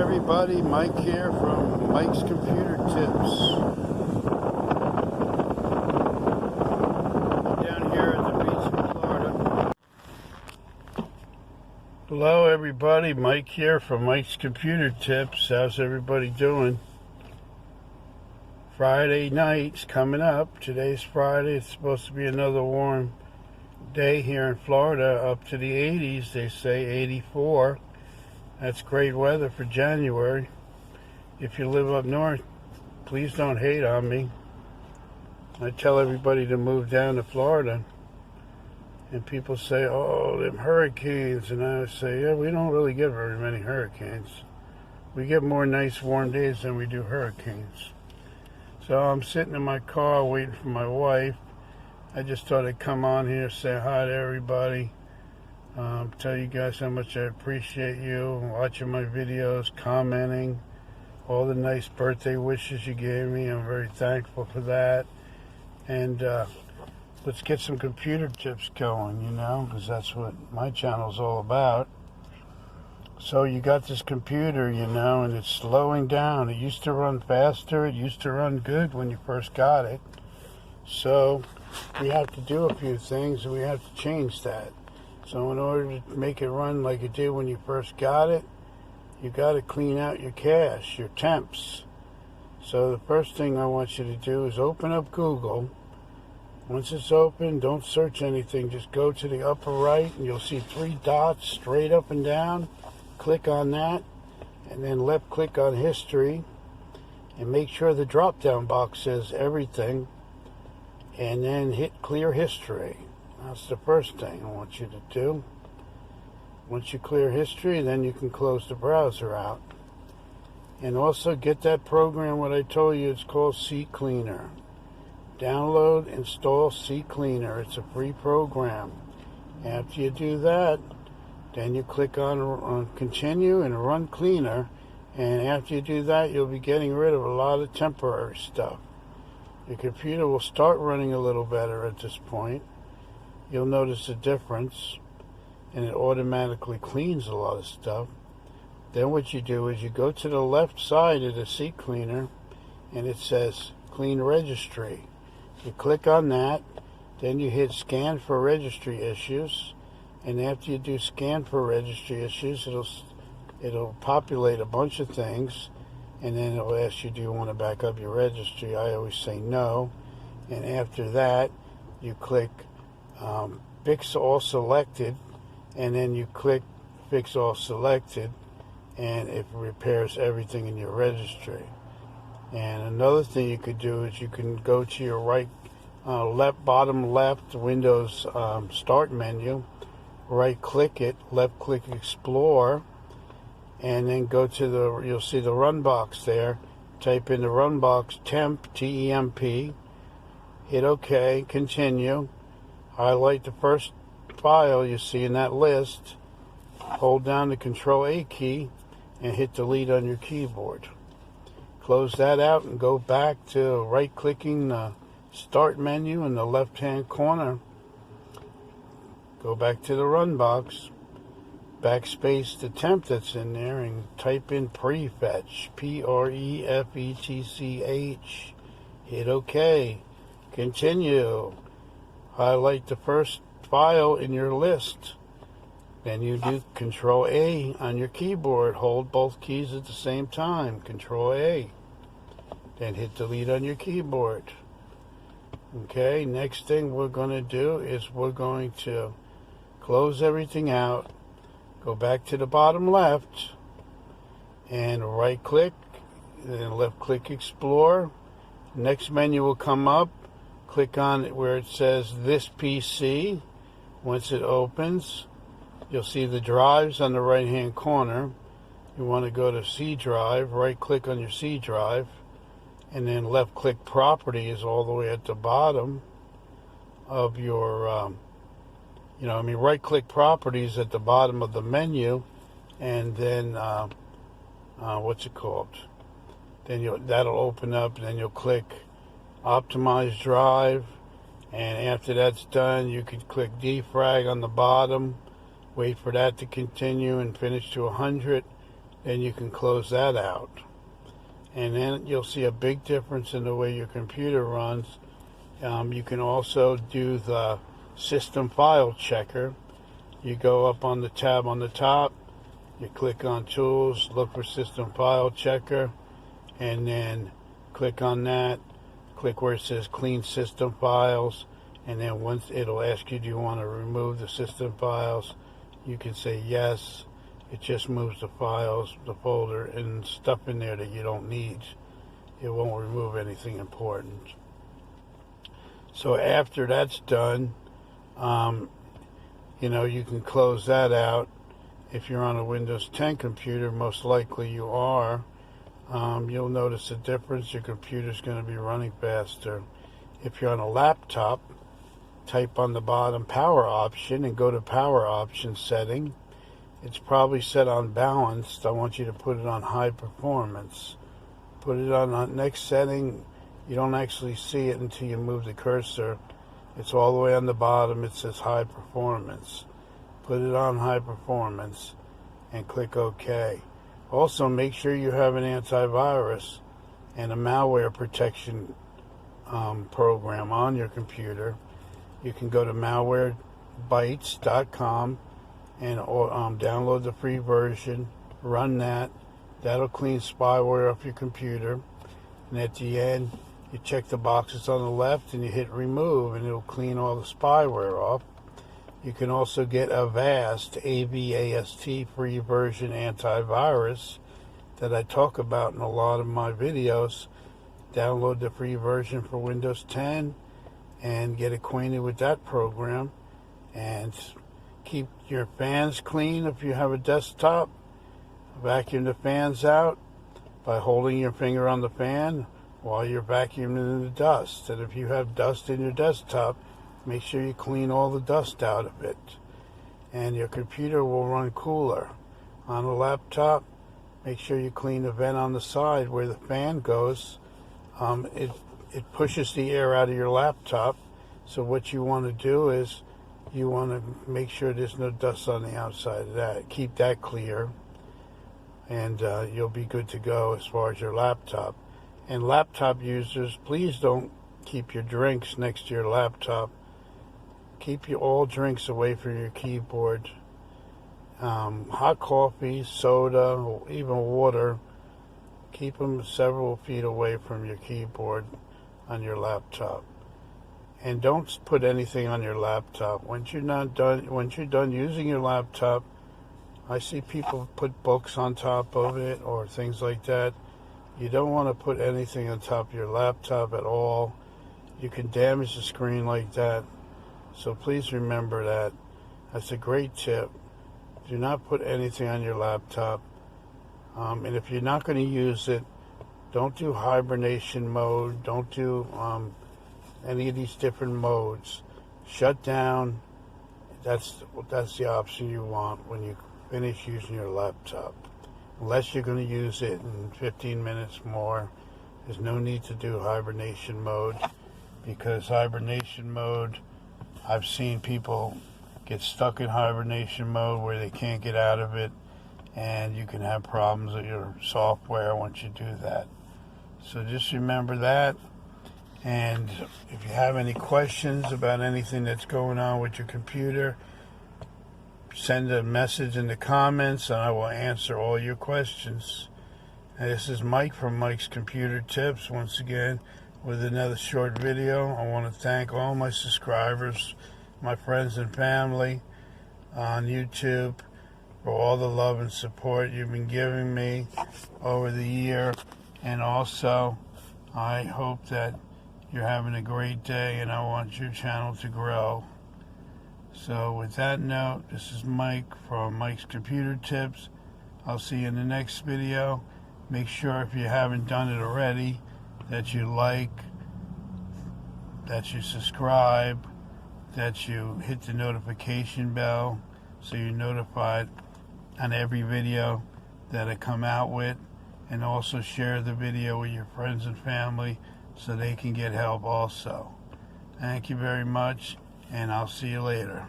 everybody, Mike here from Mike's Computer Tips. Down here at the beach in Florida. Hello everybody, Mike here from Mike's Computer Tips. How's everybody doing? Friday night's coming up. Today's Friday. It's supposed to be another warm day here in Florida, up to the 80s. They say 84. That's great weather for January. If you live up north, please don't hate on me. I tell everybody to move down to Florida. And people say, oh, them hurricanes. And I say, yeah, we don't really get very many hurricanes. We get more nice warm days than we do hurricanes. So I'm sitting in my car waiting for my wife. I just thought I'd come on here, say hi to everybody. Tell you guys how much I appreciate you watching my videos, commenting, all the nice birthday wishes you gave me. I'm very thankful for that. And let's get some computer tips going, because that's what my channel's all about. So you got this computer, and it's slowing down. It used to run faster. It used to run good when you first got it. So we have to do a few things, and we have to change that. So in order to make it run like it did when you first got it, you got to clean out your cache, your temps. So the first thing I want you to do is open up Google. Once it's open, don't search anything. Just go to the upper right, and you'll see 3 dots straight up and down. Click on that, and then left click on history, and make sure the drop-down box says everything, and then hit clear history. That's the first thing I want you to do. Once you clear history, then you can close the browser out. And also get that program, what I told you, it's called CCleaner. Download, install CCleaner. It's a free program. After you do that, then you click on continue and run cleaner. And after you do that, you'll be getting rid of a lot of temporary stuff. Your computer will start running a little better at this point. You'll notice a difference, and it automatically cleans a lot of stuff. Then what you do is you go to the left side of the CCleaner, and it says Clean Registry. You click on that, then you hit Scan for Registry Issues, and after you do Scan for Registry Issues, it'll populate a bunch of things, and then it'll ask you, do you want to back up your registry? I always say no. And after that, you click Fix All Selected, and then you click Fix All Selected, and it repairs everything in your registry. And another thing you could do is you can go to your bottom left Windows Start menu, right click it, left click Explore, and then go to you'll see the run box there. Type in the run box temp, T-E-M-P, hit OK, continue. Highlight the first file you see in that list, hold down the Control-A key, and hit delete on your keyboard. Close that out and go back to right-clicking the Start menu in the left-hand corner. Go back to the run box, backspace the temp that's in there, and type in prefetch, P-R-E-F-E-T-C-H. Hit OK. Continue. Highlight the first file in your list. Then you do Control-A on your keyboard. Hold both keys at the same time. Control-A. Then hit delete on your keyboard. Okay, next thing we're going to do is we're going to close everything out. Go back to the bottom left and right click, then left click Explore. Next menu will come up. Click on it where it says This PC. Once it opens, you'll see the drives on the right hand corner. You want to go to C drive, right click on your C drive, and then left click Properties all the way at the bottom of your right click Properties at the bottom of the menu, and then then that'll open up, and then you'll click Optimize Drive, and after that's done, you can click Defrag on the bottom, wait for that to continue and finish to 100, then you can close that out. And then you'll see a big difference in the way your computer runs. You can also do the system file checker. You go up on the tab on the top, you click on tools, look for system file checker, and then click on that, click where it says clean system files, and then once it'll ask you, do you want to remove the system files? You can say yes. It just moves the files, the folder, and stuff in there that you don't need. It won't remove anything important. So after that's done, you can close that out. If you're on a Windows 10 computer, most likely you are, you'll notice a difference. Your computer's going to be running faster. If you're on a laptop, type on the bottom power option and go to power option setting. It's probably set on balanced. I want you to put it on high performance. Put it on the next setting. You don't actually see it until you move the cursor. It's all the way on the bottom. It says high performance. Put it on high performance and click OK. Also, make sure you have an antivirus and a malware protection program on your computer. You can go to malwarebytes.com and download the free version, run that. That'll clean spyware off your computer. And at the end, you check the boxes on the left and you hit remove, and it'll clean all the spyware off. You can also get Avast, A-V-A-S-T, free version antivirus that I talk about in a lot of my videos. Download the free version for Windows 10 and get acquainted with that program. And keep your fans clean if you have a desktop. Vacuum the fans out by holding your finger on the fan while you're vacuuming the dust. And if you have dust in your desktop, make sure you clean all the dust out of it. And your computer will run cooler. On a laptop, make sure you clean the vent on the side where the fan goes. It pushes the air out of your laptop. So what you want to do is you want to make sure there's no dust on the outside of that. Keep that clear, and you'll be good to go as far as your laptop. And laptop users, please don't keep your drinks next to your laptop. Keep all drinks away from your keyboard. Hot coffee, soda, even water, keep them several feet away from your keyboard on your laptop. And don't put anything on your laptop. Once you're done using your laptop, I see people put books on top of it or things like that. You don't want to put anything on top of your laptop at all. You can damage the screen like that. So please remember that. That's a great tip. Do not put anything on your laptop. And if you're not going to use it, don't do hibernation mode. Don't do any of these different modes. Shut down. That's the option you want when you finish using your laptop. Unless you're going to use it in 15 minutes more, there's no need to do hibernation mode, because hibernation mode, I've seen people get stuck in hibernation mode where they can't get out of it, and you can have problems with your software once you do that. So just remember that. And if you have any questions about anything that's going on with your computer, send a message in the comments and I will answer all your questions. And this is Mike from Mike's Computer Tips once again with another short video. I want to thank all my subscribers, my friends and family on YouTube for all the love and support you've been giving me over the year. And also, I hope that you're having a great day, and I want your channel to grow. So with that note, this is Mike from Mike's Computer Tips. I'll see you in the next video. Make sure, if you haven't done it already, that you like, that you subscribe, that you hit the notification bell so you're notified on every video that I come out with, and also share the video with your friends and family so they can get help also. Thank you very much, and I'll see you later.